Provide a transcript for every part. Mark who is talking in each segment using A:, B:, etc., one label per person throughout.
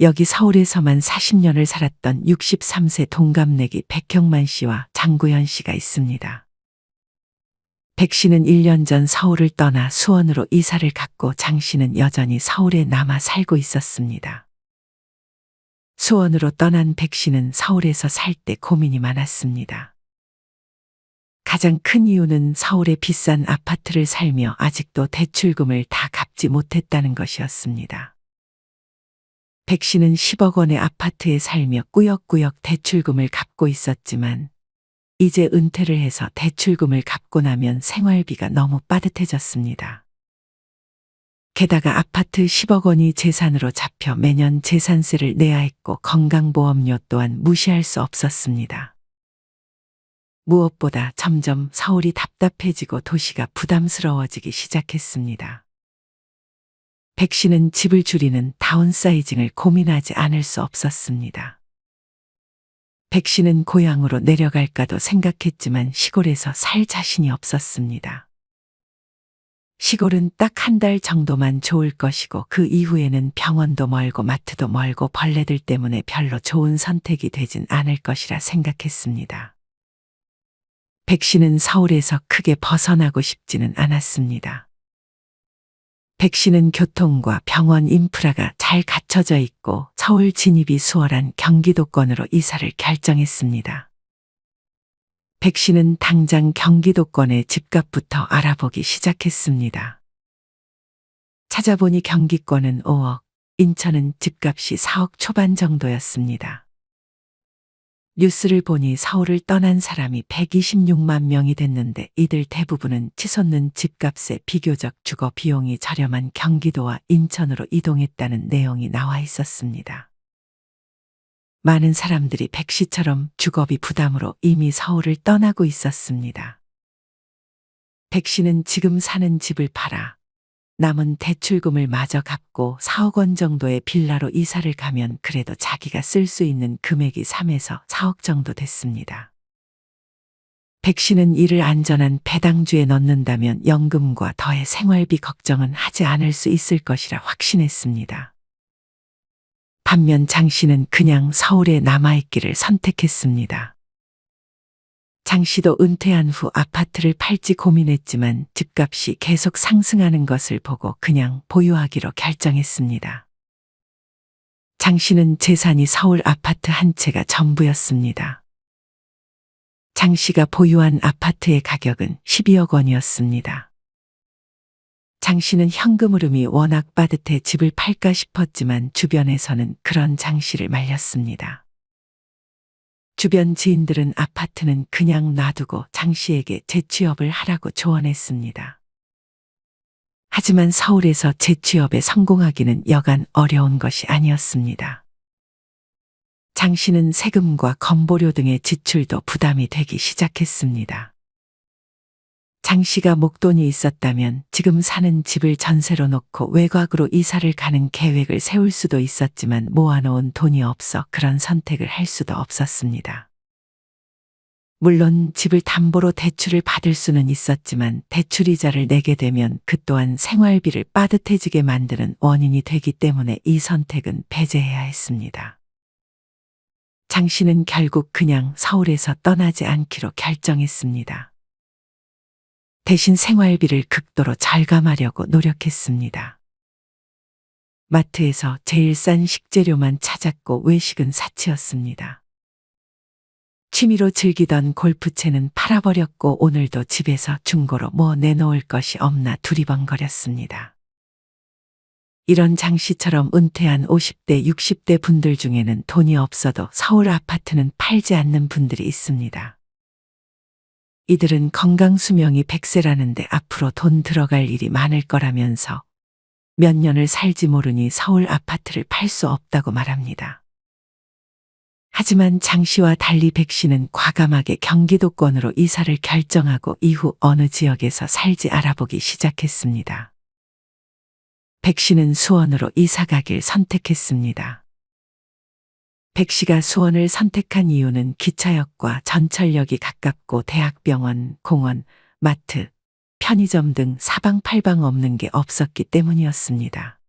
A: 여기 서울에서만 40년을 살았던 63세 동갑내기 백형만 씨와 장구현 씨가 있습니다. 백 씨는 1년 전 서울을 떠나 수원으로 이사를 갔고 장 씨는 여전히 서울에 남아 살고 있었습니다. 수원으로 떠난 백 씨는 서울에서 살 때 고민이 많았습니다. 가장 큰 이유는 서울의 비싼 아파트를 살며 아직도 대출금을 다 갚지 못했다는 것이었습니다. 백 씨는 10억 원의 아파트에 살며 꾸역꾸역 대출금을 갚고 있었지만 이제 은퇴를 해서 대출금을 갚고 나면 생활비가 너무 빠듯해졌습니다. 게다가 아파트 10억 원이 재산으로 잡혀 매년 재산세를 내야 했고 건강보험료 또한 무시할 수 없었습니다. 무엇보다 점점 서울이 답답해지고 도시가 부담스러워지기 시작했습니다. 백 씨는 집을 줄이는 다운사이징을 고민하지 않을 수 없었습니다. 백 씨는 고향으로 내려갈까도 생각했지만 시골에서 살 자신이 없었습니다. 시골은 딱 한 달 정도만 좋을 것이고 그 이후에는 병원도 멀고 마트도 멀고 벌레들 때문에 별로 좋은 선택이 되진 않을 것이라 생각했습니다. 백 씨는 서울에서 크게 벗어나고 싶지는 않았습니다. 백 씨는 교통과 병원 인프라가 잘 갖춰져 있고 서울 진입이 수월한 경기도권으로 이사를 결정했습니다. 백 씨는 당장 경기도권의 집값부터 알아보기 시작했습니다. 찾아보니 경기권은 5억, 인천은 집값이 4억 초반 정도였습니다. 뉴스를 보니 서울을 떠난 사람이 126만 명이 됐는데 이들 대부분은 치솟는 집값에 비교적 주거 비용이 저렴한 경기도와 인천으로 이동했다는 내용이 나와 있었습니다. 많은 사람들이 백 씨처럼 주거비 부담으로 이미 서울을 떠나고 있었습니다. 백 씨는 지금 사는 집을 팔아 남은 대출금을 마저 갚고 4억 원 정도의 빌라로 이사를 가면 그래도 자기가 쓸 수 있는 금액이 3에서 4억 정도 됐습니다. 백 씨는 이를 안전한 배당주에 넣는다면 연금과 더해 생활비 걱정은 하지 않을 수 있을 것이라 확신했습니다. 반면 장 씨는 그냥 서울에 남아있기를 선택했습니다. 장 씨도 은퇴한 후 아파트를 팔지 고민했지만 집값이 계속 상승하는 것을 보고 그냥 보유하기로 결정했습니다. 장 씨는 재산이 서울 아파트 한 채가 전부였습니다. 장 씨가 보유한 아파트의 가격은 12억 원이었습니다. 장 씨는 현금 흐름이 워낙 빠듯해 집을 팔까 싶었지만 주변에서는 그런 장 씨를 말렸습니다. 주변 지인들은 아파트는 그냥 놔두고 장 씨에게 재취업을 하라고 조언했습니다. 하지만 서울에서 재취업에 성공하기는 여간 어려운 것이 아니었습니다. 장 씨는 세금과 건보료 등의 지출도 부담이 되기 시작했습니다. 장 씨가 목돈이 있었다면 지금 사는 집을 전세로 놓고 외곽으로 이사를 가는 계획을 세울 수도 있었지만 모아놓은 돈이 없어 그런 선택을 할 수도 없었습니다. 물론 집을 담보로 대출을 받을 수는 있었지만 대출이자를 내게 되면 그 또한 생활비를 빠듯해지게 만드는 원인이 되기 때문에 이 선택은 배제해야 했습니다. 장 씨는 결국 그냥 서울에서 떠나지 않기로 결정했습니다. 대신 생활비를 극도로 절감하려고 노력했습니다. 마트에서 제일 싼 식재료만 찾았고 외식은 사치였습니다. 취미로 즐기던 골프채는 팔아버렸고 오늘도 집에서 중고로 뭐 내놓을 것이 없나 두리번거렸습니다. 이런 장 씨처럼 은퇴한 50대, 60대 분들 중에는 돈이 없어도 서울 아파트는 팔지 않는 분들이 있습니다. 이들은 건강수명이 100세라는데 앞으로 돈 들어갈 일이 많을 거라면서 몇 년을 살지 모르니 서울 아파트를 팔 수 없다고 말합니다. 하지만 장 씨와 달리 백 씨는 과감하게 경기도권으로 이사를 결정하고 이후 어느 지역에서 살지 알아보기 시작했습니다. 백 씨는 수원으로 이사 가길 선택했습니다. 백 씨가 수원을 선택한 이유는 기차역과 전철역이 가깝고 대학병원, 공원, 마트, 편의점 등 사방팔방 없는 게 없었기 때문이었습니다.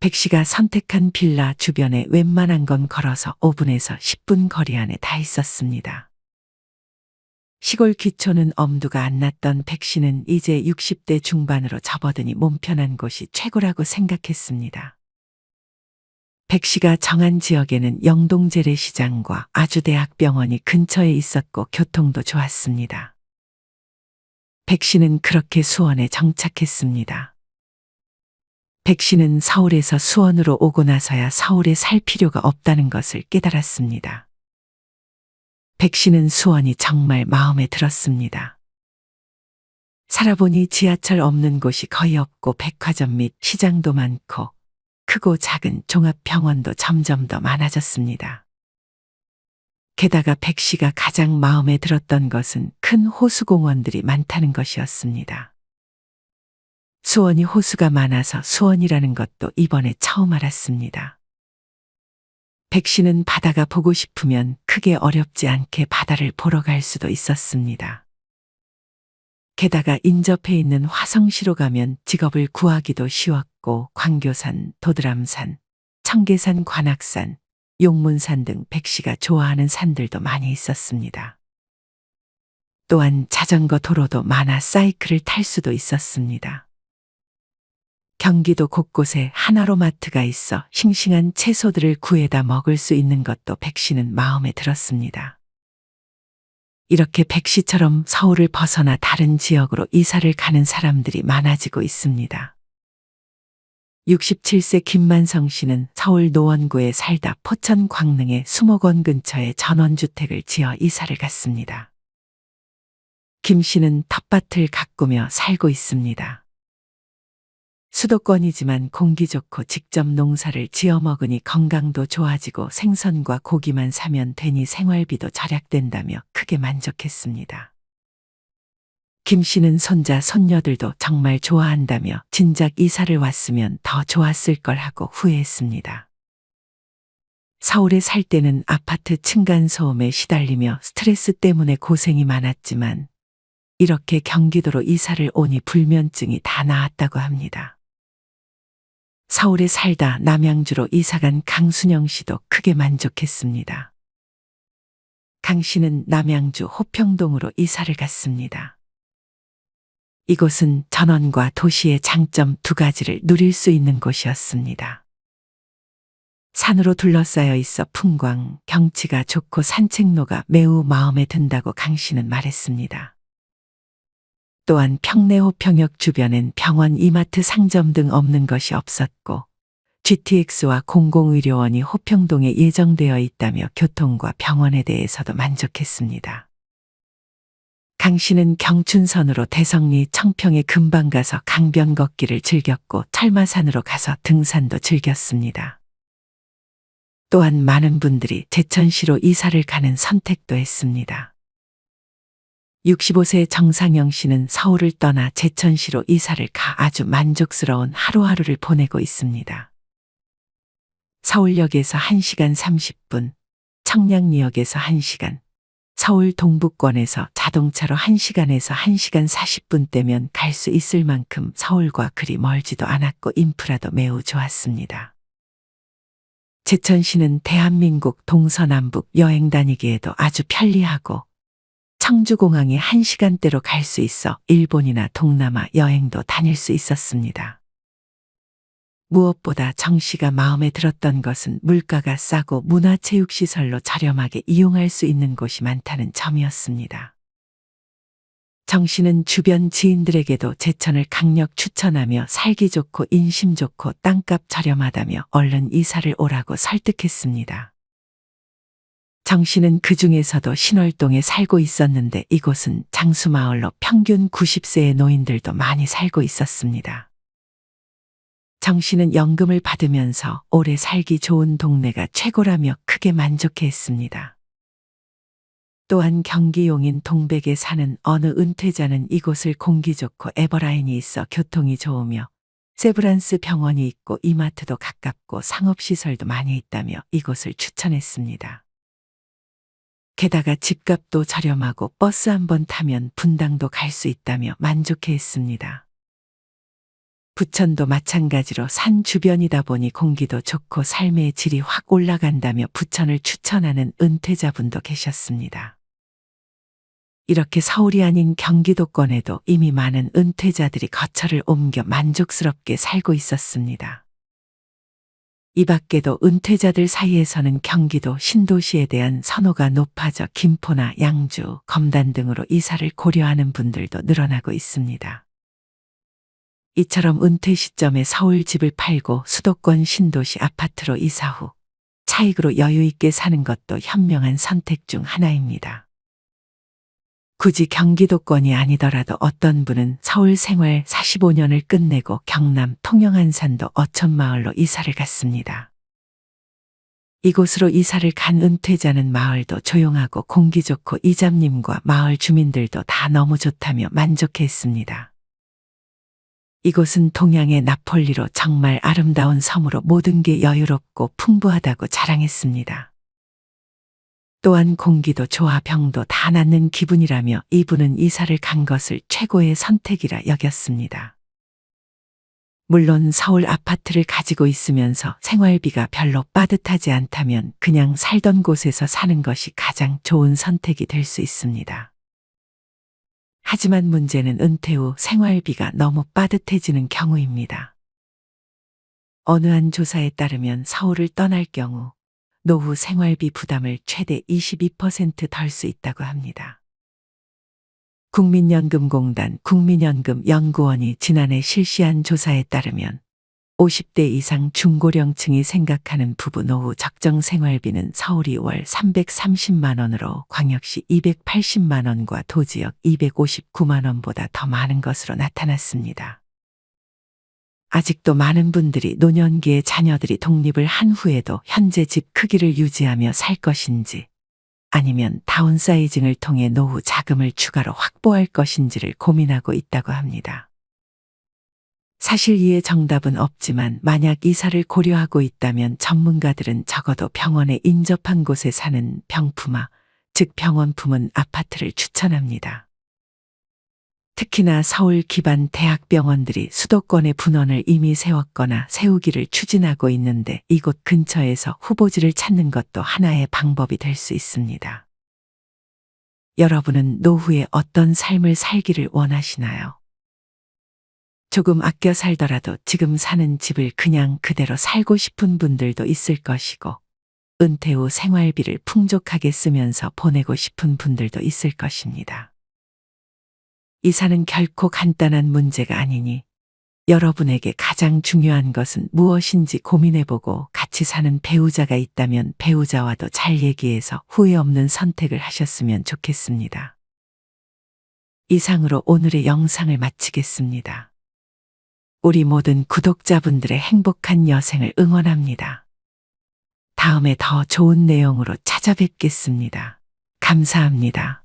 A: 백 씨가 선택한 빌라 주변에 웬만한 건 걸어서 5분에서 10분 거리 안에 다 있었습니다. 시골 귀촌은 엄두가 안 났던 백 씨는 이제 60대 중반으로 접어드니 몸 편한 곳이 최고라고 생각했습니다. 백 씨가 정한 지역에는 영동재래시장과 아주대학병원이 근처에 있었고 교통도 좋았습니다. 백 씨는 그렇게 수원에 정착했습니다. 백 씨는 서울에서 수원으로 오고 나서야 서울에 살 필요가 없다는 것을 깨달았습니다. 백 씨는 수원이 정말 마음에 들었습니다. 살아보니 지하철 없는 곳이 거의 없고 백화점 및 시장도 많고 크고 작은 종합병원도 점점 더 많아졌습니다. 게다가 백 씨가 가장 마음에 들었던 것은 큰 호수공원들이 많다는 것이었습니다. 수원이 호수가 많아서 수원이라는 것도 이번에 처음 알았습니다. 백 씨는 바다가 보고 싶으면 크게 어렵지 않게 바다를 보러 갈 수도 있었습니다. 게다가 인접해 있는 화성시로 가면 직업을 구하기도 쉬웠고 광교산, 도드람산, 청계산, 관악산, 용문산 등 백 씨가 좋아하는 산들도 많이 있었습니다. 또한 자전거 도로도 많아 사이클을 탈 수도 있었습니다. 경기도 곳곳에 하나로마트가 있어 싱싱한 채소들을 구해다 먹을 수 있는 것도 백 씨는 마음에 들었습니다. 이렇게 백 씨처럼 서울을 벗어나 다른 지역으로 이사를 가는 사람들이 많아지고 있습니다. 67세 김만성 씨는 서울 노원구에 살다 포천 광릉의 수목원 근처에 전원주택을 지어 이사를 갔습니다. 김 씨는 텃밭을 가꾸며 살고 있습니다. 수도권이지만 공기 좋고 직접 농사를 지어 먹으니 건강도 좋아지고 생선과 고기만 사면 되니 생활비도 절약된다며 크게 만족했습니다. 김 씨는 손자, 손녀들도 정말 좋아한다며 진작 이사를 왔으면 더 좋았을 걸 하고 후회했습니다. 서울에 살 때는 아파트 층간소음에 시달리며 스트레스 때문에 고생이 많았지만 이렇게 경기도로 이사를 오니 불면증이 다 나았다고 합니다. 서울에 살다 남양주로 이사간 강순영 씨도 크게 만족했습니다. 강 씨는 남양주 호평동으로 이사를 갔습니다. 이곳은 전원과 도시의 장점 두 가지를 누릴 수 있는 곳이었습니다. 산으로 둘러싸여 있어 풍광, 경치가 좋고 산책로가 매우 마음에 든다고 강 씨는 말했습니다. 또한 평내호평역 주변엔 병원, 이마트, 상점 등 없는 것이 없었고 GTX와 공공의료원이 호평동에 예정되어 있다며 교통과 병원에 대해서도 만족했습니다. 강 씨는 경춘선으로 대성리, 청평에 금방 가서 강변 걷기를 즐겼고 철마산으로 가서 등산도 즐겼습니다. 또한 많은 분들이 제천시로 이사를 가는 선택도 했습니다. 65세 정상영 씨는 서울을 떠나 제천시로 이사를 가 아주 만족스러운 하루하루를 보내고 있습니다. 서울역에서 1시간 30분, 청량리역에서 1시간, 서울 동북권에서 자동차로 1시간에서 1시간 40분대면 갈 수 있을 만큼 서울과 그리 멀지도 않았고 인프라도 매우 좋았습니다. 제천시는 대한민국 동서남북 여행 다니기에도 아주 편리하고 청주공항에 1시간대로 갈 수 있어 일본이나 동남아 여행도 다닐 수 있었습니다. 무엇보다 정 씨가 마음에 들었던 것은 물가가 싸고 문화체육시설로 저렴하게 이용할 수 있는 곳이 많다는 점이었습니다. 정 씨는 주변 지인들에게도 제천을 강력 추천하며 살기 좋고 인심 좋고 땅값 저렴하다며 얼른 이사를 오라고 설득했습니다. 정 씨는 그 중에서도 신월동에 살고 있었는데 이곳은 장수마을로 평균 90세의 노인들도 많이 살고 있었습니다. 정 씨는 연금을 받으면서 오래 살기 좋은 동네가 최고라며 크게 만족해했습니다. 또한 경기 용인 동백에 사는 어느 은퇴자는 이곳을 공기 좋고 에버라인이 있어 교통이 좋으며 세브란스 병원이 있고 이마트도 가깝고 상업시설도 많이 있다며 이곳을 추천했습니다. 게다가 집값도 저렴하고 버스 한 번 타면 분당도 갈 수 있다며 만족해했습니다. 부천도 마찬가지로 산 주변이다 보니 공기도 좋고 삶의 질이 확 올라간다며 부천을 추천하는 은퇴자분도 계셨습니다. 이렇게 서울이 아닌 경기도권에도 이미 많은 은퇴자들이 거처를 옮겨 만족스럽게 살고 있었습니다. 이 밖에도 은퇴자들 사이에서는 경기도 신도시에 대한 선호가 높아져 김포나 양주, 검단 등으로 이사를 고려하는 분들도 늘어나고 있습니다. 이처럼 은퇴 시점에 서울 집을 팔고 수도권 신도시 아파트로 이사 후 차익으로 여유 있게 사는 것도 현명한 선택 중 하나입니다. 굳이 경기도권이 아니더라도 어떤 분은 서울 생활 45년을 끝내고 경남 통영 안산도 어촌마을로 이사를 갔습니다. 이곳으로 이사를 간 은퇴자는 마을도 조용하고 공기 좋고 이장님과 마을 주민들도 다 너무 좋다며 만족했습니다. 이곳은 동양의 나폴리로 정말 아름다운 섬으로 모든 게 여유롭고 풍부하다고 자랑했습니다. 또한 공기도 좋아 병도 다 낫는 기분이라며 이분은 이사를 간 것을 최고의 선택이라 여겼습니다. 물론 서울 아파트를 가지고 있으면서 생활비가 별로 빠듯하지 않다면 그냥 살던 곳에서 사는 것이 가장 좋은 선택이 될 수 있습니다. 하지만 문제는 은퇴 후 생활비가 너무 빠듯해지는 경우입니다. 어느 한 조사에 따르면 서울을 떠날 경우 노후 생활비 부담을 최대 22% 덜 수 있다고 합니다. 국민연금공단 국민연금연구원이 지난해 실시한 조사에 따르면 50대 이상 중고령층이 생각하는 부부 노후 적정 생활비는 서울이 월 330만 원으로 광역시 280만 원과 도지역 259만 원보다 더 많은 것으로 나타났습니다. 아직도 많은 분들이 노년기에 자녀들이 독립을 한 후에도 현재 집 크기를 유지하며 살 것인지 아니면 다운사이징을 통해 노후 자금을 추가로 확보할 것인지를 고민하고 있다고 합니다. 사실 이에 정답은 없지만 만약 이사를 고려하고 있다면 전문가들은 적어도 병원에 인접한 곳에 사는 병품아, 즉 병원 품은 아파트를 추천합니다. 특히나 서울 기반 대학병원들이 수도권에 분원을 이미 세웠거나 세우기를 추진하고 있는데 이곳 근처에서 후보지를 찾는 것도 하나의 방법이 될 수 있습니다. 여러분은 노후에 어떤 삶을 살기를 원하시나요? 조금 아껴 살더라도 지금 사는 집을 그냥 그대로 살고 싶은 분들도 있을 것이고, 은퇴 후 생활비를 풍족하게 쓰면서 보내고 싶은 분들도 있을 것입니다. 이사는 결코 간단한 문제가 아니니 여러분에게 가장 중요한 것은 무엇인지 고민해보고 같이 사는 배우자가 있다면 배우자와도 잘 얘기해서 후회 없는 선택을 하셨으면 좋겠습니다. 이상으로 오늘의 영상을 마치겠습니다. 우리 모든 구독자분들의 행복한 여생을 응원합니다. 다음에 더 좋은 내용으로 찾아뵙겠습니다. 감사합니다.